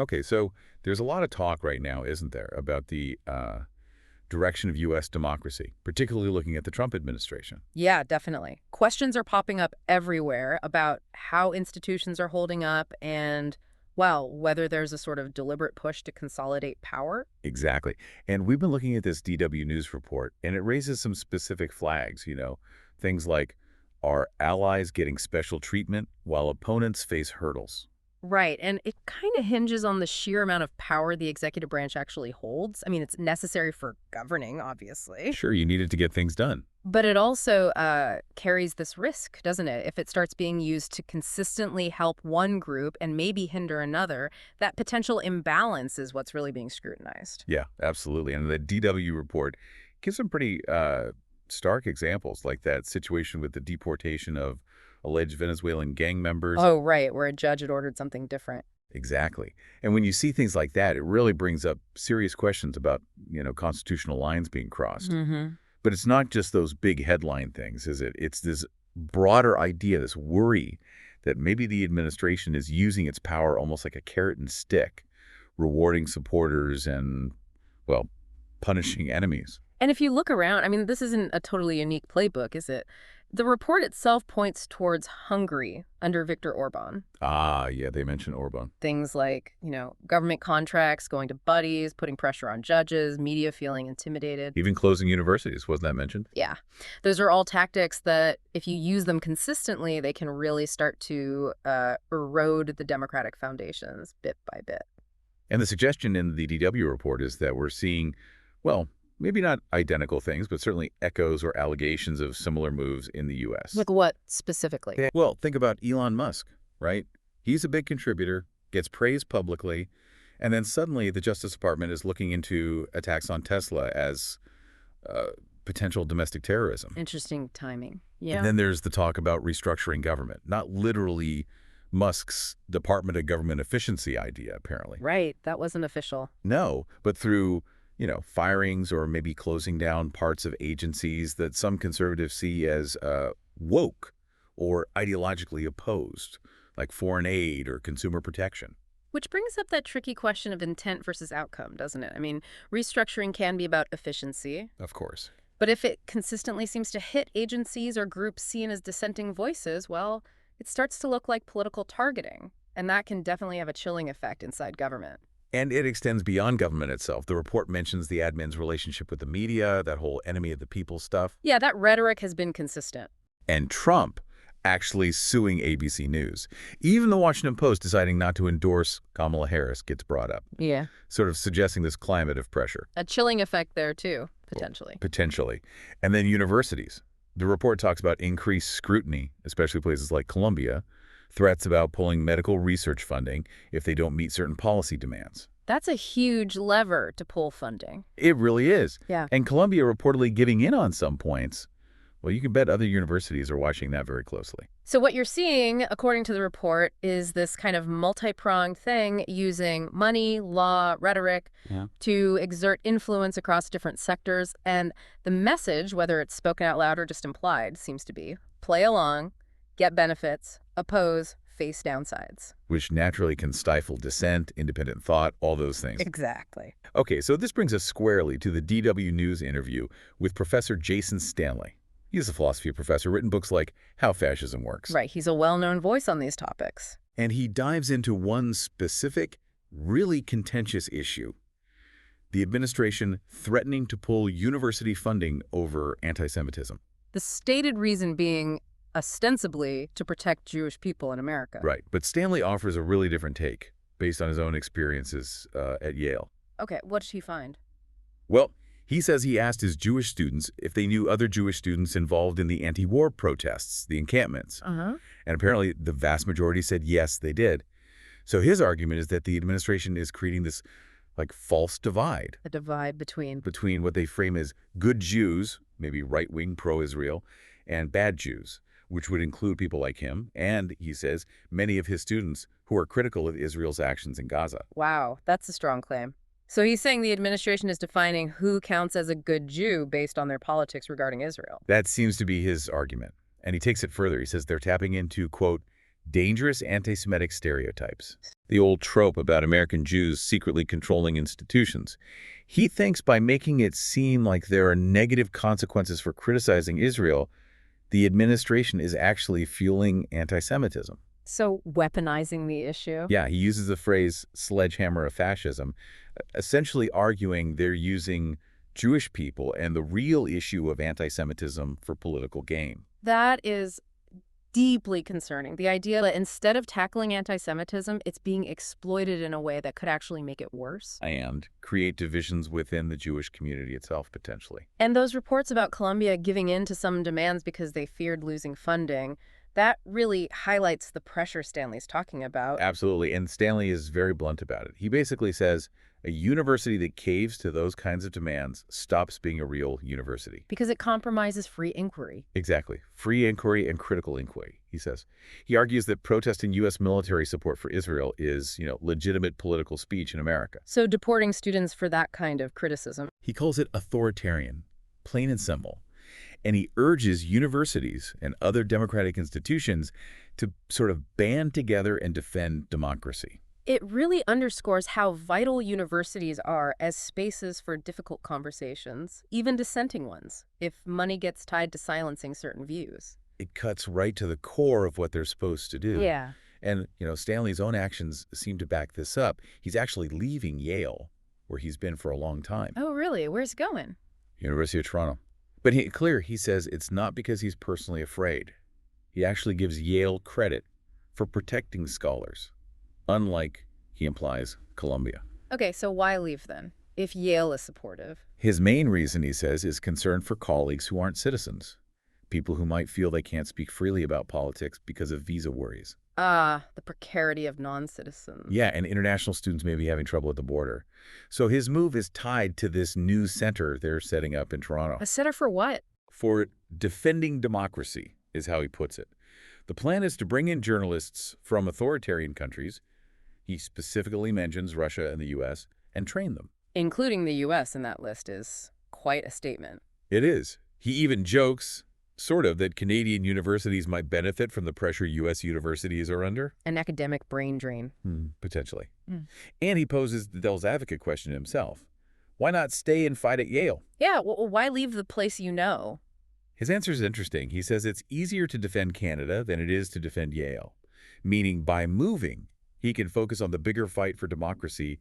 Okay, so there's a lot of talk right now, isn't there, about the direction of U.S. democracy, particularly looking at the Trump administration. Yeah, definitely. Questions are popping up everywhere about how institutions are holding up and, well, whether there's a sort of deliberate push to consolidate power. Exactly. And we've been looking at this DW News report, and it raises some specific flags, things like, are allies getting special treatment while opponents face hurdles? Right. And it kind of hinges on the sheer amount of power the executive branch actually holds. I mean, it's necessary for governing, obviously. Sure, you needed to get things done. But it also carries this risk, doesn't it? If it starts being used to consistently help one group and maybe hinder another, that potential imbalance is what's really being scrutinized. Yeah, absolutely. And the DW report gives some pretty stark examples, like that situation with the deportation of alleged Venezuelan gang members. Oh, right, where a judge had ordered something different. Exactly. And when you see things like that, it really brings up serious questions about, constitutional lines being crossed. Hmm. But it's not just those big headline things, is it? It's this broader idea, this worry that maybe the administration is using its power almost like a carrot and stick, rewarding supporters and, well, punishing enemies. And if you look around, I mean, this isn't a totally unique playbook, is it? The report itself points towards Hungary under Viktor Orban. Ah, yeah, they mentioned Orban. Things like, government contracts going to buddies, putting pressure on judges, media feeling intimidated. Even closing universities, wasn't that mentioned? Yeah, those are all tactics that if you use them consistently, they can really start to erode the democratic foundations bit by bit. And the suggestion in the DW report is that we're seeing, well, maybe not identical things, but certainly echoes or allegations of similar moves in the U.S. Like what specifically? Yeah. Well, think about Elon Musk, right? He's a big contributor, gets praised publicly, and then suddenly the Justice Department is looking into attacks on Tesla as uh, potential domestic terrorism. Interesting timing. And Yeah. then there's the talk about restructuring government, not literally Musk's Department of Government Efficiency idea, apparently. Right. That wasn't official. No, but through, firings or maybe closing down parts of agencies that some conservatives see as woke or ideologically opposed, like foreign aid or consumer protection. Which brings up that tricky question of intent versus outcome, doesn't it? I mean, restructuring can be about efficiency, Of course. but if it consistently seems to hit agencies or groups seen as dissenting voices, well, it starts to look like political targeting. And that can definitely have a chilling effect inside government. And it extends beyond government itself. The report mentions the admin's relationship with the media, that whole enemy of the people stuff, Yeah, that rhetoric has been consistent. and Trump actually suing ABC News. Even the Washington Post deciding not to endorse Kamala Harris gets brought up, Yeah. sort of suggesting this climate of pressure. A chilling effect there, too, potentially. Potentially. And then universities. The report talks about increased scrutiny, especially places like Columbia, threats about pulling medical research funding if they don't meet certain policy demands. That's a huge lever to pull funding. It really is. Yeah. And Columbia reportedly giving in on some points. Well, you can bet other universities are watching that very closely. So what you're seeing, according to the report, is this kind of multi-pronged thing using money, law, rhetoric Yeah. to exert influence across different sectors. And the message, whether it's spoken out loud or just implied, seems to be play along, get benefits, oppose, face downsides. Which naturally can stifle dissent, independent thought, all those things. Exactly. Okay, so this brings us squarely to the DW News interview with Professor Jason Stanley. He's a philosophy professor, written books like How Fascism Works. Right. He's a well-known voice on these topics. And he dives into one specific, really contentious issue: the administration threatening to pull university funding over anti-Semitism. The stated reason being ostensibly to protect Jewish people in America. Right, but Stanley offers a really different take based on his own experiences at Yale. Okay, what did he find? Well, he says he asked his Jewish students if they knew other Jewish students involved in the anti-war protests, the encampments. Uh-huh. And apparently the vast majority said yes, they did. So his argument is that the administration is creating this false divide A divide between. between what they frame as good Jews, maybe right-wing pro-Israel, and bad Jews, which would include people like him and, he says, many of his students who are critical of Israel's actions in Gaza. Wow, that's a strong claim. So he's saying the administration is defining who counts as a good Jew based on their politics regarding Israel. That seems to be his argument. And he takes it further. He says they're tapping into, quote, dangerous anti-Semitic stereotypes. The old trope about American Jews secretly controlling institutions. He thinks by making it seem like there are negative consequences for criticizing Israel, the administration is actually fueling anti-Semitism. So weaponizing the issue? Yeah, he uses the phrase sledgehammer of fascism, essentially arguing they're using Jewish people and the real issue of anti-Semitism for political gain. That is deeply concerning. The idea that instead of tackling anti-Semitism, it's being exploited in a way that could actually make it worse. And create divisions within the Jewish community itself, potentially. And those reports about Colombia giving in to some demands because they feared losing funding, that really highlights the pressure Stanley's talking about. Absolutely, and Stanley is very blunt about it. He basically says a university that caves to those kinds of demands stops being a real university. Because it compromises free inquiry. Exactly. Free inquiry and critical inquiry, he says. He argues that protesting U.S. military support for Israel is, legitimate political speech in America. So deporting students for that kind of criticism. He calls it authoritarian, plain and simple. And he urges universities and other democratic institutions to sort of band together and defend democracy. It really underscores how vital universities are as spaces for difficult conversations, even dissenting ones, if money gets tied to silencing certain views. It cuts right to the core of what they're supposed to do. Yeah. And, Stanley's own actions seem to back this up. He's actually leaving Yale, where he's been for a long time. Oh, really? Where's he going? University of Toronto. But he says it's not because he's personally afraid. He actually gives Yale credit for protecting scholars, unlike, he implies, Columbia. Okay, so why leave then, if Yale is supportive? His main reason, he says, is concern for colleagues who aren't citizens, people who might feel they can't speak freely about politics because of visa worries. Ah, the precarity of non-citizens. Yeah, and international students may be having trouble at the border. So his move is tied to this new center they're setting up in Toronto. A center for what? For defending democracy, is how he puts it. The plan is to bring in journalists from authoritarian countries, he specifically mentions Russia and the U.S., and train them. Including the U.S. in that list is quite a statement. It is. He even jokes, sort of, that Canadian universities might benefit from the pressure U.S. universities are under. An academic brain drain. Potentially. And he poses the devil's advocate question himself. Why not stay and fight at Yale? Yeah, well, why leave the place you know? His answer is interesting. He says it's easier to defend Canada than it is to defend Yale, meaning by moving, he can focus on the bigger fight for democracy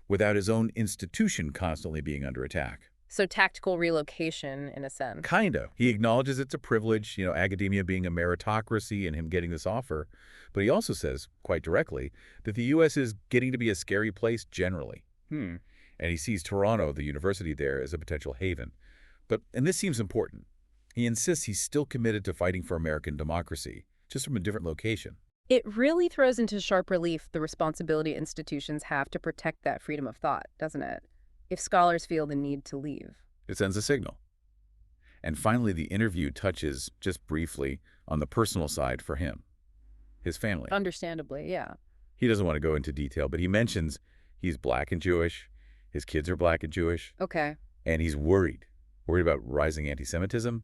without his own institution constantly being under attack. So tactical relocation, in a sense. Kinda. He acknowledges it's a privilege, academia being a meritocracy and him getting this offer. But he also says, quite directly, that the U.S. is getting to be a scary place generally. And he sees Toronto, the university there, as a potential haven. And this seems important. He insists he's still committed to fighting for American democracy, just from a different location. It really throws into sharp relief the responsibility institutions have to protect that freedom of thought, doesn't it? If scholars feel the need to leave. It sends a signal. And finally, the interview touches, just briefly, on the personal side for him, his family. Understandably, yeah. He doesn't want to go into detail, but he mentions he's black and Jewish, his kids are black and Jewish. Okay. And he's worried about rising anti-Semitism,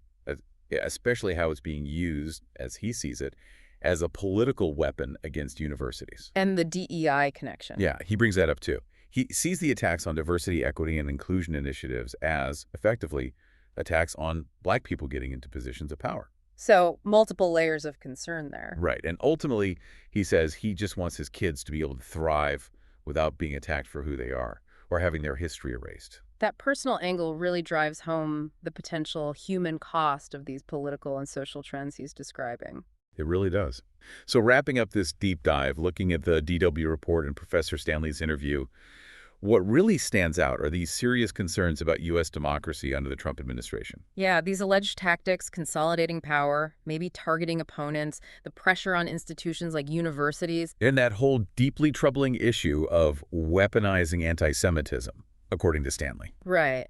especially how it's being used, as he sees it, as a political weapon against universities. And the DEI connection. Yeah, he brings that up too. He sees the attacks on diversity, equity, and inclusion initiatives as, effectively, attacks on black people getting into positions of power. So, multiple layers of concern there. Right, and ultimately, he says he just wants his kids to be able to thrive without being attacked for who they are or having their history erased. That personal angle really drives home the potential human cost of these political and social trends he's describing. It really does. So wrapping up this deep dive, looking at the DW report and Professor Stanley's interview, what really stands out are these serious concerns about U.S. democracy under the Trump administration. Yeah, these alleged tactics, consolidating power, maybe targeting opponents, the pressure on institutions like universities. And that whole deeply troubling issue of weaponizing anti-Semitism, according to Stanley. Right.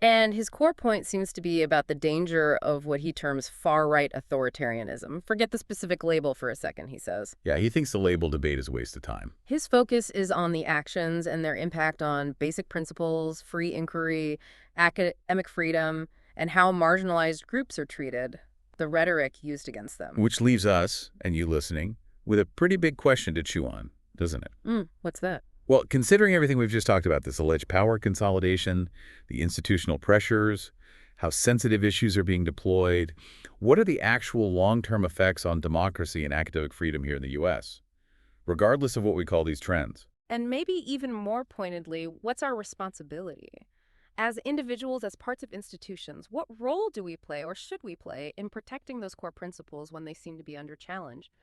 And his core point seems to be about the danger of what he terms far-right authoritarianism. Forget the specific label for a second, he says. Yeah, he thinks the label debate is a waste of time. His focus is on the actions and their impact on basic principles, free inquiry, academic freedom, and how marginalized groups are treated, the rhetoric used against them. Which leaves us, and you listening, with a pretty big question to chew on, doesn't it? What's that? Well, considering everything we've just talked about, this alleged power consolidation, the institutional pressures, how sensitive issues are being deployed, what are the actual long-term effects on democracy and academic freedom here in the U.S., regardless of what we call these trends? And maybe even more pointedly, what's our responsibility? As individuals, as parts of institutions, what role do we play or should we play in protecting those core principles when they seem to be under challenge?